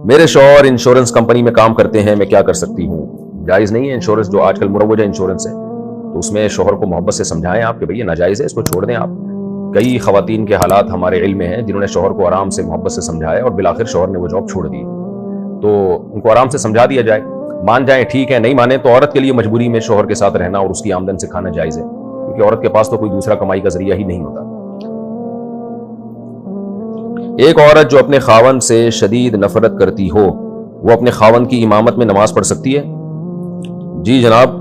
میرے شوہر insurance company میں کام کرتے ہیں، میں کیا کر سکتی ہوں؟ جائز نہیں ہے انشورنس، جو آج کل مروجہ انشورنس ہے، تو اس میں شوہر کو محبت سے سمجھائیں آپ کہ بھئی یہ ناجائز ہے، اس کو چھوڑ دیں آپ۔ کئی خواتین کے حالات ہمارے علم میں ہیں جنہوں نے شوہر کو آرام سے محبت سے سمجھایا اور بالآخر شوہر نے وہ جاب چھوڑ دی، تو ان کو آرام سے سمجھا دیا جائے، مان جائیں ٹھیک ہے، نہیں مانے تو عورت کے لیے مجبوری میں شوہر کے ساتھ رہنا اور اس کی آمدن سے کھانا جائز ہے، کیونکہ عورت کے پاس تو کوئی دوسرا کمائی کا ذریعہ ہی نہیں ہوتا۔ ایک عورت جو اپنے خاوند سے شدید نفرت کرتی ہو، وہ اپنے خاوند کی امامت میں نماز پڑھ سکتی ہے؟ جی جناب،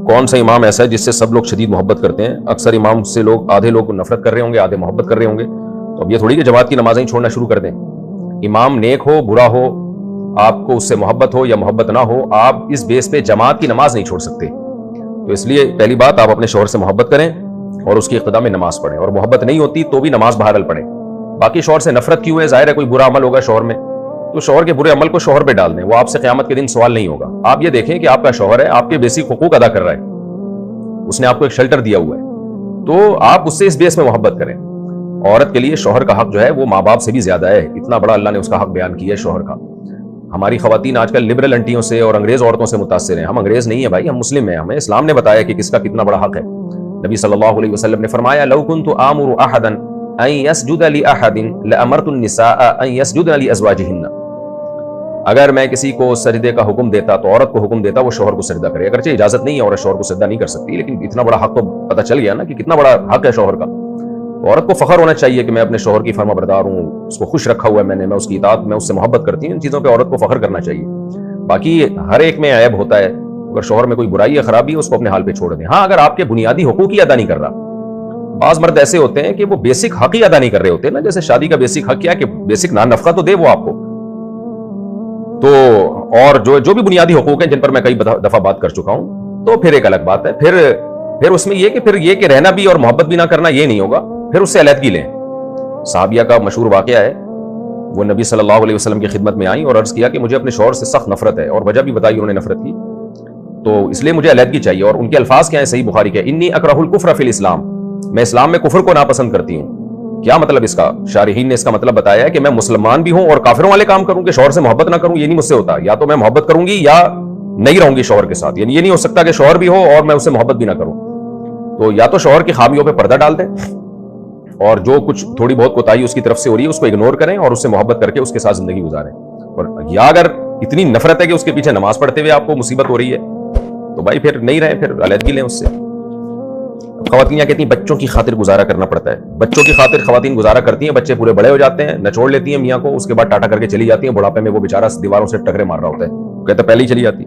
کون سا امام ایسا ہے جس سے سب لوگ شدید محبت کرتے ہیں؟ اکثر امام سے آدھے لوگ نفرت کر رہے ہوں گے، آدھے محبت کر رہے ہوں گے، تو اب یہ تھوڑی کہ جماعت کی نمازیں چھوڑنا شروع کر دیں۔ امام نیک ہو برا ہو، آپ کو اس سے محبت ہو یا محبت نہ ہو، آپ اس بیس پہ جماعت کی نماز نہیں چھوڑ سکتے۔ تو اس لیے پہلی بات، آپ اپنے شوہر سے محبت کریں اور اس کی اقتداء میں نماز پڑھیں، اور محبت نہیں ہوتی تو بھی نماز بہرحال پڑھیں۔ باقی شوہر سے نفرت کیوں ہے؟ ظاہر ہے کوئی برا عمل ہوگا شوہر میں، تو شوہر کے برے عمل کو شوہر پہ ڈال دیں، وہ آپ سے قیامت کے دن سوال نہیں ہوگا۔ آپ یہ دیکھیں کہ آپ کا شوہر ہے، آپ کے بیسک حقوق ادا کر رہا ہے، اس نے آپ کو ایک شیلٹر دیا ہوا ہے، تو آپ اس سے اس بیس میں محبت کریں۔ عورت کے لیے شوہر کا حق جو ہے وہ ماں باپ سے بھی زیادہ ہے، اتنا بڑا اللہ نے اس کا حق بیان کیا ہے شوہر کا۔ ہماری خواتین آج کل لبرل انٹیوں سے اور انگریز عورتوں سے متاثر ہیں۔ ہم انگریز نہیں ہیں بھائی، ہم مسلم ہیں، ہمیں اسلام نے بتایا کہ کس کا کتنا بڑا حق ہے۔ نبی صلی اللہ علیہ وسلم نے فرمایا، لو كنت آمر احدا ان يسجد لاحد لامرت النساء ان يسجدن لازواجهن۔ اگر میں کسی کو سجدے کا حکم دیتا تو عورت کو حکم دیتا وہ شوہر کو سجدہ کرے۔ اگرچہ اجازت نہیں ہے، عورت شوہر کو سجدہ نہیں کر سکتی، لیکن اتنا بڑا حق تو پتہ چل گیا نا کہ کتنا بڑا حق ہے شوہر کا۔ عورت کو فخر ہونا چاہیے کہ میں اپنے شوہر کی فرما بردار ہوں، اس کو خوش رکھا ہوا ہے میں اس کی اطاعت میں اس سے محبت کرتی ہوں۔ ان چیزوں پہ عورت کو فخر کرنا چاہیے۔ باقی ہر ایک میں عیب ہوتا ہے، اگر شوہر میں کوئی برائی یا خرابی ہے اس کو اپنے حال پہ چھوڑ دیں۔ ہاں، اگر آپ کے بنیادی حقوق ہی ادا نہیں کر رہا، بعض مرد ایسے ہوتے ہیں کہ وہ بیسک حق ہی ادا نہیں کر رہے ہوتے نا، جیسے شادی کا بیسک حق کیا ہے کہ بیسک نان نفقہ تو دے وہ آپ کو، تو اور جو بھی بنیادی حقوق ہیں جن پر میں کئی دفعہ بات کر چکا ہوں، تو پھر ایک الگ بات ہے۔ پھر اس میں یہ کہ رہنا بھی اور محبت بھی نہ کرنا یہ نہیں ہوگا، پھر اس سے علیحدگی لیں۔ صحابیہ کا مشہور واقعہ ہے، وہ نبی صلی اللہ علیہ وسلم کی خدمت میں آئیں اور عرض کیا کہ مجھے اپنے شوہر سے سخت نفرت ہے، اور وجہ بھی بتائی انہوں نے نفرت کی، تو اس لیے مجھے علیحدگی چاہیے۔ اور ان کے الفاظ کیا ہیں صحیح بخاری کے، انی اکرہ الکفر فی الاسلام، میں اسلام میں کفر کو ناپسند کرتی ہوں۔ کیا مطلب اس کا؟ شارحین نے اس کا مطلب بتایا ہے کہ میں مسلمان بھی ہوں اور کافروں والے کام کروں، کہ شوہر سے محبت نہ کروں، یہ نہیں مجھ سے ہوتا۔ یا تو میں محبت کروں گی یا نہیں رہوں گی شوہر کے ساتھ، یعنی یہ نہیں ہو سکتا کہ شوہر بھی ہو اور میں اس سے محبت بھی نہ کروں۔ تو یا تو شوہر کی خامیوں پہ پردہ ڈال دیں، اور جو کچھ تھوڑی بہت کوتاہی اس کی طرف سے ہو رہی ہے اس کو اگنور کریں اور اس سے محبت کر کے اس کے ساتھ زندگی گزاریں۔ اور یا اگر اتنی نفرت ہے کہ اس کے پیچھے نماز پڑھتے ہوئے آپ کو مصیبت ہو رہی ہے، تو بھائی پھر نہیں رہیں، پھر علیحدگی لیں اس سے۔ خواتین کہتی ہیں بچوں کی خاطر گزارا کرنا پڑتا ہے، بچوں کی خاطر خواتین گزارا کرتی ہیں، بچے پورے بڑے ہو جاتے ہیں، نچوڑ لیتی ہیں میاں کو، اس کے بعد ٹاٹا کر کے چلی جاتی ہیں، بڑھاپے میں وہ بیچارہ دیواروں سے ٹکرے مار رہا ہوتا ہے، کہتا پہلے ہی چلی جاتی۔